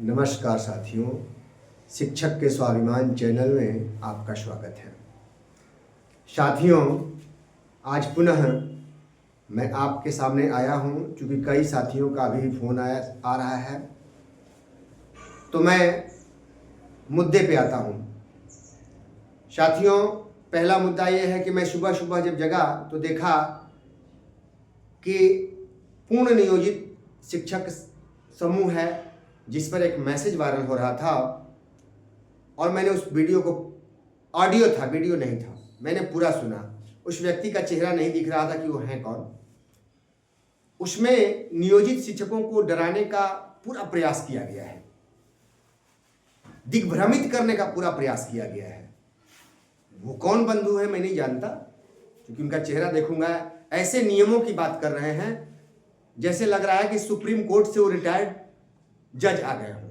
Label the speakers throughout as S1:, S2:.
S1: नमस्कार साथियों, शिक्षक के स्वाभिमान चैनल में आपका स्वागत है। साथियों, आज पुनः मैं आपके सामने आया हूं, क्योंकि कई साथियों का अभी फ़ोन आ रहा है, तो मैं मुद्दे पे आता हूं। साथियों, पहला मुद्दा यह है कि मैं सुबह सुबह जब जगा तो देखा कि पूर्ण नियोजित शिक्षक समूह है जिस पर एक मैसेज वायरल हो रहा था, और मैंने उस वीडियो को, ऑडियो था वीडियो नहीं था, मैंने पूरा सुना। उस व्यक्ति का चेहरा नहीं दिख रहा था कि वो है कौन। उसमें नियोजित शिक्षकों को डराने का पूरा प्रयास किया गया है, दिग्भ्रमित करने का पूरा प्रयास किया गया है। वो कौन बंधु है मैं नहीं जानता, क्योंकि उनका चेहरा देखूंगा, ऐसे नियमों की बात कर रहे हैं जैसे लग रहा है कि सुप्रीम कोर्ट से वो रिटायर्ड जज आ गए हों।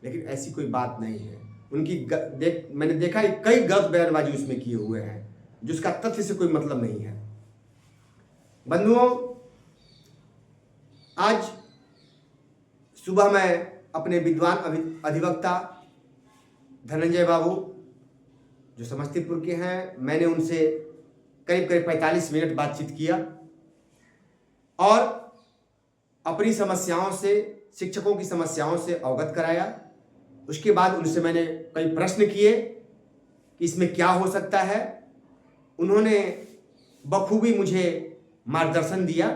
S1: लेकिन ऐसी कोई बात नहीं है। उनकी मैंने देखा कई गलत बयानबाजी उसमें किए हुए हैं, जिसका तथ्य से कोई मतलब नहीं है। बंधुओं, आज सुबह मैं अपने विद्वान अधिवक्ता धनंजय बाबू, जो समस्तीपुर के हैं, मैंने उनसे करीब 45 मिनट बातचीत किया और अपनी समस्याओं से, शिक्षकों की समस्याओं से अवगत कराया। उसके बाद उनसे मैंने कई प्रश्न किए कि इसमें क्या हो सकता है। उन्होंने बखूबी मुझे मार्गदर्शन दिया।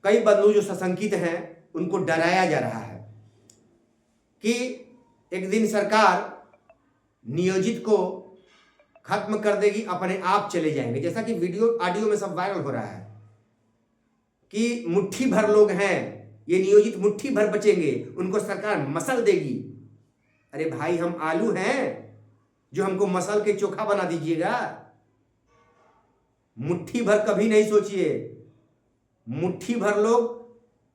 S1: कई बंधु जो सशंकित हैं, उनको डराया जा रहा है कि एक दिन सरकार नियोजित को खत्म कर देगी, अपने आप चले जाएंगे। जैसा कि वीडियो ऑडियो में सब वायरल हो रहा है कि मुट्ठी भर लोग हैं, ये नियोजित मुट्ठी भर बचेंगे, उनको सरकार मसल देगी। अरे भाई, हम आलू हैं जो हमको मसल के चोखा बना दीजिएगा? मुट्ठी भर कभी नहीं सोचिए। मुट्ठी भर लोग,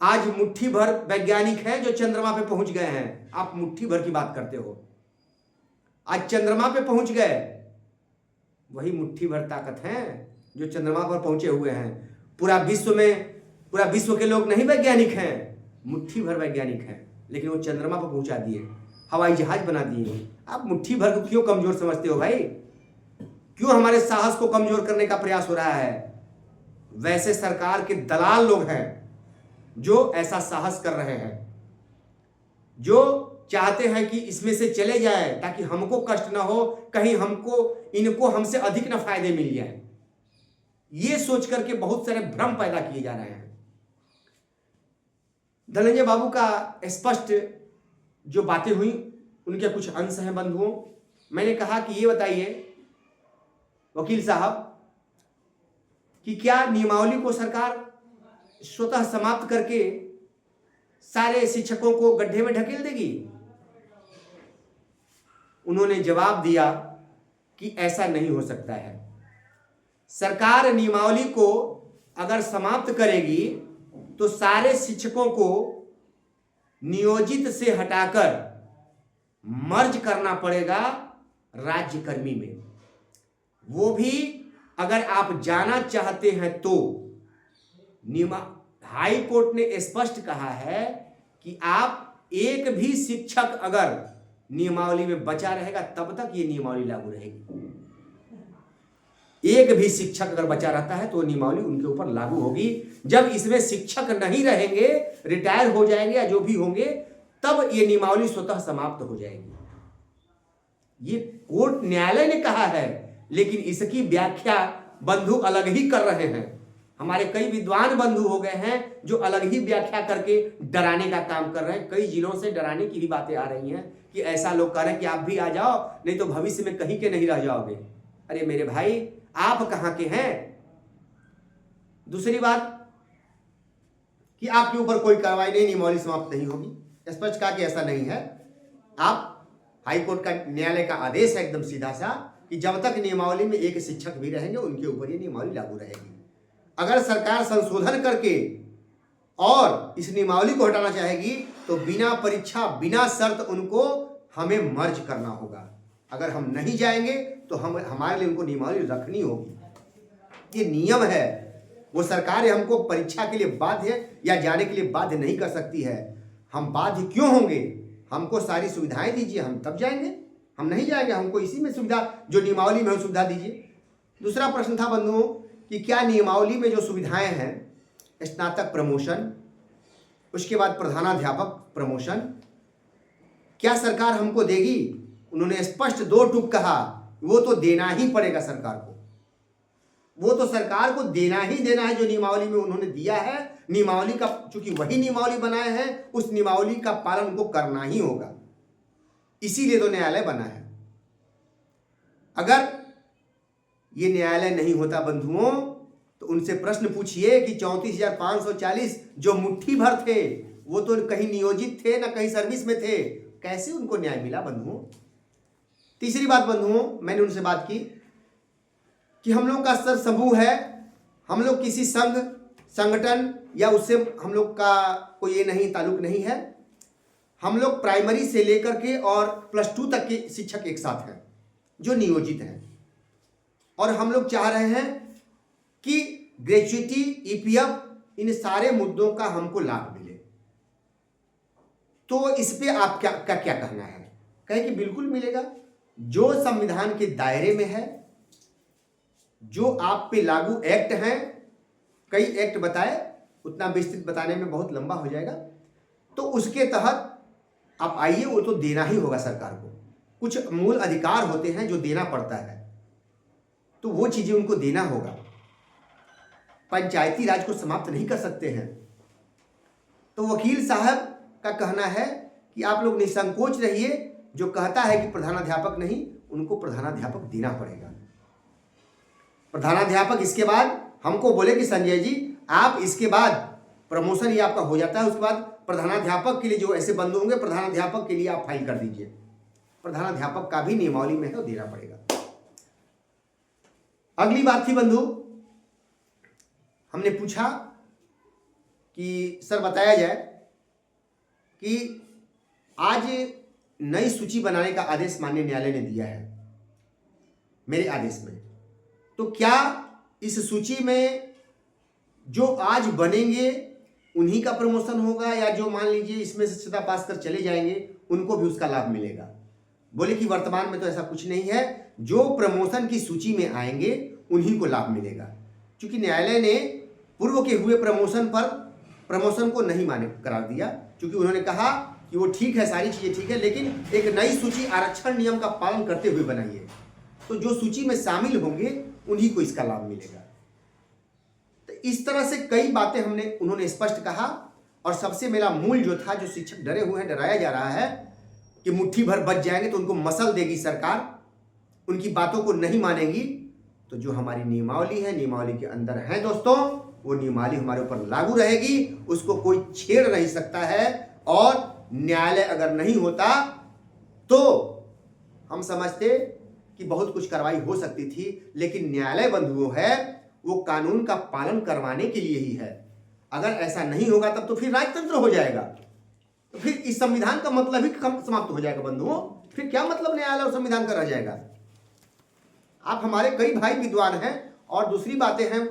S1: आज मुट्ठी भर वैज्ञानिक हैं जो चंद्रमा पे पहुंच गए हैं। आप मुट्ठी भर की बात करते हो, आज चंद्रमा पे पहुंच गए। वही मुट्ठी भर ताकत है जो चंद्रमा पर पहुंचे हुए हैं। पूरा विश्व के लोग नहीं वैज्ञानिक हैं, मुट्ठी भर वैज्ञानिक हैं, लेकिन वो चंद्रमा पर पहुंचा दिए, हवाई जहाज बना दिए। आप मुट्ठी भर को क्यों कमजोर समझते हो भाई? क्यों हमारे साहस को कमजोर करने का प्रयास हो रहा है? वैसे सरकार के दलाल लोग हैं जो ऐसा साहस कर रहे हैं, जो चाहते हैं कि इसमें से चले जाए ताकि हमको कष्ट ना हो, कहीं इनको हमसे अधिक ना फायदे मिल जाए। ये सोच करके बहुत सारे भ्रम पैदा किए जा रहे हैं। धनंजय बाबू का स्पष्ट जो बातें हुई, उनके कुछ अंश हैं बंधुओं। मैंने कहा कि ये बताइए वकील साहब कि क्या नियमावली को सरकार स्वतः समाप्त करके सारे शिक्षकों को गड्ढे में ढकेल देगी? उन्होंने जवाब दिया कि ऐसा नहीं हो सकता है। सरकार नियमावली को अगर समाप्त करेगी तो सारे शिक्षकों को नियोजित से हटाकर मर्ज करना पड़ेगा राज्यकर्मी में। वो भी अगर आप जाना चाहते हैं तो हाई कोर्ट ने स्पष्ट कहा है कि आप एक भी शिक्षक अगर नियमावली में बचा रहेगा तब तक ये नियमावली लागू रहेगी। एक भी शिक्षक अगर बचा रहता है तो नियमावली उनके ऊपर लागू होगी। जब इसमें शिक्षक नहीं रहेंगे, रिटायर हो जाएंगे या जो भी होंगे, तब ये नियमावली स्वतः समाप्त हो जाएगी। ये कोर्ट, न्यायालय ने कहा है, लेकिन इसकी व्याख्या बंधु अलग ही कर रहे हैं। हमारे कई विद्वान बंधु हो गए हैं जो अलग ही व्याख्या करके डराने का काम कर रहे हैं। कई जिलों से डराने की भी बातें आ रही हैं कि ऐसा लोग कह रहे हैं कि आप भी आ जाओ, नहीं तो भविष्य में कहीं के नहीं रह जाओगे। अरे मेरे भाई, आप कहां के हैं? दूसरी बात कि आपके ऊपर कोई कार्रवाई नहीं, नियमावली समाप्त नहीं होगी। स्पष्ट कहा कि ऐसा नहीं है। आप हाईकोर्ट का, न्यायालय का आदेश है एकदम सीधा सा कि जब तक नियमावली में एक शिक्षक भी रहेंगे उनके ऊपर ये नियमावली लागू रहेगी। अगर सरकार संशोधन करके और इस नियमावली को हटाना चाहेगी तो बिना परीक्षा, बिना शर्त उनको हमें मर्ज करना होगा। अगर हम नहीं जाएंगे तो हमारे लिए उनको नियमावली रखनी होगी। ये नियम है। वो सरकार हमको परीक्षा के लिए बाध्य या जाने के लिए बाध्य नहीं कर सकती है। हम बाध्य क्यों होंगे? हमको सारी सुविधाएं दीजिए, हम तब जाएंगे। हम नहीं जाएंगे, हमको इसी में सुविधा जो नियमावली में सुविधा दीजिए। दूसरा प्रश्न था बंधुओं कि क्या नियमावली में जो सुविधाएं हैं, स्नातक प्रमोशन, उसके बाद प्रधानाध्यापक प्रमोशन, क्या सरकार हमको देगी? उन्होंने स्पष्ट 2 टूक कहा, वो तो देना ही पड़ेगा सरकार को। वो तो सरकार को देना ही देना है जो नियमावली में उन्होंने दिया है। नियमावली का, चूंकि वही नियमावली बनाए हैं, उस नियमावली का पालन उनको करना ही होगा। इसीलिए तो न्यायालय बना है। अगर ये न्यायालय नहीं होता बंधुओं, तो उनसे प्रश्न पूछिए कि 34,540 जो मुट्ठी भर थे, वो तो कहीं नियोजित थे ना कहीं सर्विस में थे, कैसे उनको न्याय मिला बंधुओं? तीसरी बात बंधुओं, मैंने उनसे बात की कि हम लोग का स्तर समूह है, हम लोग किसी संघ संगठन या उससे हम लोग का कोई ये नहीं, ताल्लुक नहीं है। हम लोग प्राइमरी से लेकर के और +2 तक के शिक्षक एक साथ हैं जो नियोजित हैं, और हम लोग चाह रहे हैं कि ग्रेच्युटी, ईपीएफ, इन सारे मुद्दों का हमको लाभ मिले। तो इस पे आप क्या कहना है? कहे कि बिल्कुल मिलेगा। जो संविधान के दायरे में है, जो आप पे लागू एक्ट हैं, कई एक्ट बताए, उतना विस्तृत बताने में बहुत लंबा हो जाएगा, तो उसके तहत आप आइए। वो तो देना ही होगा सरकार को। कुछ मूल अधिकार होते हैं जो देना पड़ता है, तो वो चीजें उनको देना होगा। पंचायती राज को समाप्त नहीं कर सकते हैं। तो वकील साहब का कहना है कि आप लोग निसंकोच रहिए। जो कहता है कि प्रधानाध्यापक नहीं, उनको प्रधानाध्यापक देना पड़ेगा। प्रधानाध्यापक इसके बाद हमको बोले कि संजय जी, आप इसके बाद प्रमोशन ही आपका हो जाता है, उसके बाद प्रधानाध्यापक के लिए जो ऐसे बंधु होंगे, प्रधानाध्यापक के लिए आप फाइल कर दीजिए। प्रधानाध्यापक का भी नियमावली में है, वो देना पड़ेगा। अगली बात थी बंधु, हमने पूछा कि सर बताया जाए कि आज नई सूची बनाने का आदेश माननीय न्यायालय ने दिया है मेरे आदेश में, तो क्या इस सूची में जो आज बनेंगे उन्हीं का प्रमोशन होगा, या जो मान लीजिए इसमें से सीधा पास कर चले जाएंगे उनको भी उसका लाभ मिलेगा? बोले कि वर्तमान में तो ऐसा कुछ नहीं है, जो प्रमोशन की सूची में आएंगे उन्हीं को लाभ मिलेगा। क्योंकि न्यायालय ने पूर्व के हुए प्रमोशन को नहीं मान्य करार दिया, क्योंकि उन्होंने कहा कि वो ठीक है, सारी चीजें ठीक है, लेकिन एक नई सूची आरक्षण नियम का पालन करते हुए बनाइए। तो जो सूची में शामिल होंगे उन्हीं को इसका लाभ मिलेगा। तो इस तरह से कई बातें उन्होंने स्पष्ट कहा। और सबसे मेरा मूल जो था, जो शिक्षक डरे हुए हैं, डराया जा रहा है कि मुट्ठी भर बच जाएंगे तो उनको मसल देगी सरकार, उनकी बातों को नहीं मानेगी। तो जो हमारी नियमावली है, नियमावली के अंदर है दोस्तों, वो नियमावली हमारे ऊपर लागू रहेगी, उसको कोई छेड़ नहीं सकता है। और न्यायालय अगर नहीं होता तो हम समझते कि बहुत कुछ कार्रवाई हो सकती थी, लेकिन न्यायालय बंधुओं है, वो कानून का पालन करवाने के लिए ही है। अगर ऐसा नहीं होगा तब तो फिर राजतंत्र हो जाएगा, तो फिर इस संविधान का मतलब ही समाप्त हो जाएगा बंधुओं। फिर क्या मतलब न्यायालय और संविधान का रह जाएगा? आप हमारे कई भाई विद्वान हैं। और दूसरी बातें हैं,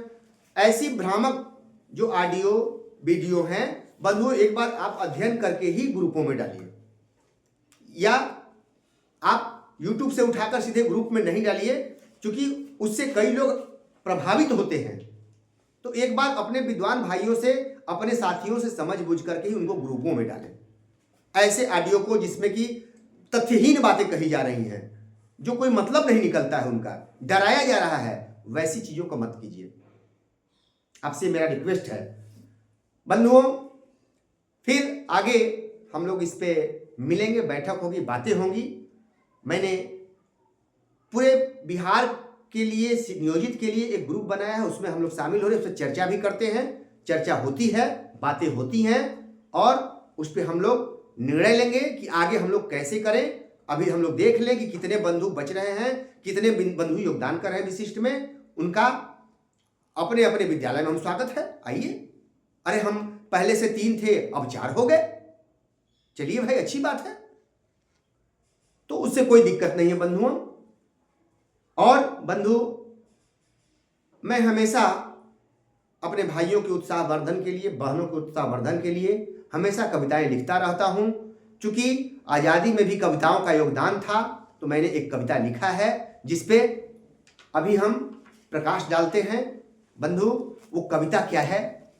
S1: ऐसी भ्रामक जो ऑडियो वीडियो हैं बंधुओं, एक बार आप अध्ययन करके ही ग्रुपों में डालिए, या आप YouTube से उठाकर सीधे ग्रुप में नहीं डालिए, क्योंकि उससे कई लोग प्रभावित होते हैं। तो एक बार अपने विद्वान भाइयों से, अपने साथियों से समझ बूझ करके ही उनको ग्रुपों में डालें। ऐसे ऑडियो को जिसमें कि तथ्यहीन बातें कही जा रही हैं, जो कोई मतलब नहीं निकलता है, उनका डराया जा रहा है, वैसी चीजों को मत कीजिए। आपसे मेरा रिक्वेस्ट है बंधुओं। फिर आगे हम लोग इस पे मिलेंगे, बैठक होगी, बातें होंगी। मैंने पूरे बिहार के लिए, नियोजित के लिए एक ग्रुप बनाया है, उसमें हम लोग शामिल हो रहे हैं, उस पर चर्चा भी करते हैं, चर्चा होती है, बातें होती हैं, और उस पर हम लोग निर्णय लेंगे कि आगे हम लोग कैसे करें। अभी हम लोग देख लें कि कितने बंधु बच रहे हैं, कितने बंधु योगदान कर रहे हैं विशिष्ट में, उनका अपने अपने विद्यालय में हम स्वागत है, आइए। अरे हम पहले से 3 थे, अब 4 हो गए, चलिए भाई, अच्छी बात है, तो उससे कोई दिक्कत नहीं है बंधुओं। और बंधु, मैं हमेशा अपने भाइयों के उत्साहवर्धन के लिए, बहनों के उत्साहवर्धन के लिए हमेशा कविताएं लिखता रहता हूं। चूंकि आज़ादी में भी कविताओं का योगदान था, तो मैंने एक कविता लिखा है जिसपे अभी हम प्रकाश डालते हैं। बंधु, वो कविता क्या है?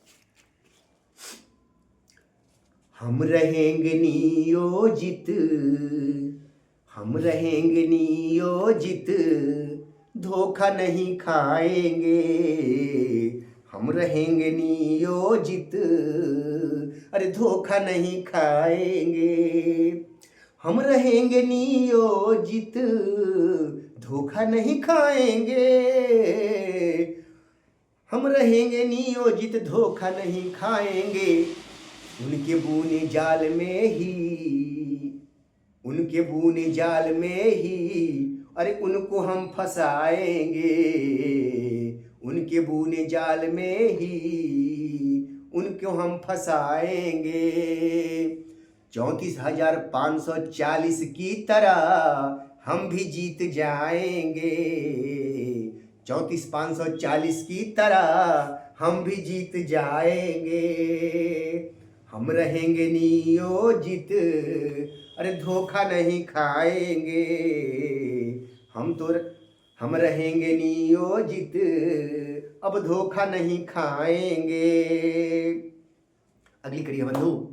S1: हम रहेंगे नियोजित, हम रहेंगे नियोजित, धोखा नहीं खाएंगे। हम रहेंगे नियोजित, अरे धोखा नहीं खाएंगे। हम रहेंगे नियोजित, धोखा नहीं खाएंगे। हम रहेंगे नियोजित, धोखा नहीं खाएंगे। उनके बुने जाल में ही, उनके बुने जाल में ही, अरे उनको हम फंसाएंगे। उनके बुने जाल में ही उनको हम फंसाएंगे। 34,540 की तरह हम भी जीत जाएंगे। 34,540 की तरह हम भी जीत जाएंगे। हम रहेंगे नियोजित, अरे धोखा नहीं खाएंगे। हम रहेंगे नियोजित, अब धोखा नहीं खाएंगे। अगली कड़ी है बंधु।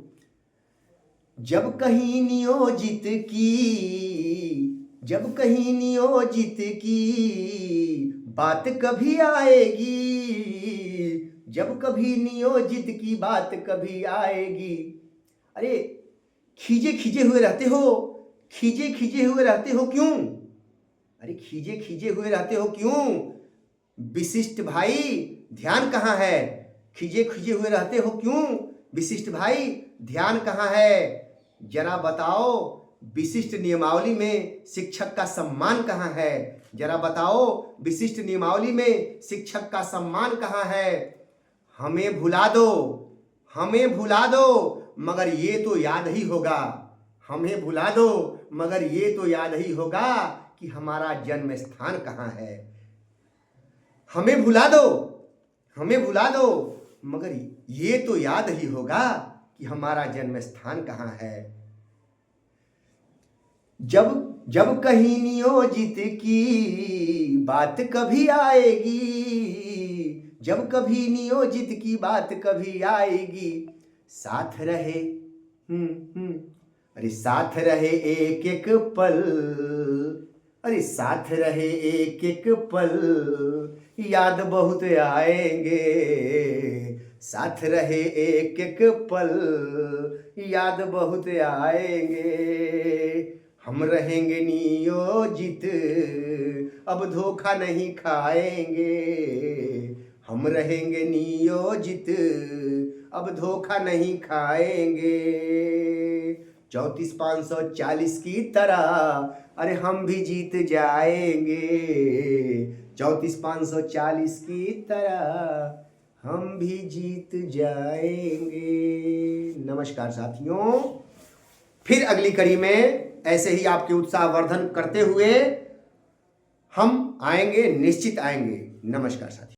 S1: जब कहीं नियोजित की, जब कहीं नियोजित की बात कभी आएगी, जब कभी नियोजित की बात कभी आएगी। अरे खींचे खींचे हुए रहते हो, खींचे खींचे हुए रहते हो क्यों? अरे खींचे खींचे हुए रहते हो क्यों? विशिष्ट भाई ध्यान कहाँ है? खींचे खींचे हुए रहते हो क्यों? विशिष्ट भाई ध्यान कहाँ है? जरा बताओ, विशिष्ट नियमावली में शिक्षक का सम्मान कहाँ है? जरा बताओ, विशिष्ट नियमावली में शिक्षक का सम्मान कहाँ है? हमें भुला दो, हमें भुला दो, मगर ये तो याद ही होगा। हमें भुला दो, मगर ये तो याद ही होगा कि हमारा जन्म स्थान कहाँ है। हमें भुला दो, हमें भुला दो, मगर ये तो याद ही होगा कि हमारा जन्म स्थान कहाँ है। जब जब कहीं नियोजित की बात कभी आएगी, जब कभी नियोजित की बात कभी आएगी। साथ रहे अरे साथ रहे एक एक पल, अरे साथ रहे एक एक पल, याद बहुत आएंगे। साथ रहे एक एक पल, याद बहुत आएंगे। हम रहेंगे नियोजित, अब धोखा नहीं खाएंगे। हम रहेंगे नियोजित, अब धोखा नहीं खाएंगे। 34,540 की तरह अरे हम भी जीत जाएंगे। 34,540 की तरह हम भी जीत जाएंगे। नमस्कार साथियों, फिर अगली कड़ी में ऐसे ही आपके उत्साहवर्धन करते हुए हम आएंगे, निश्चित आएंगे। नमस्कार साथियों।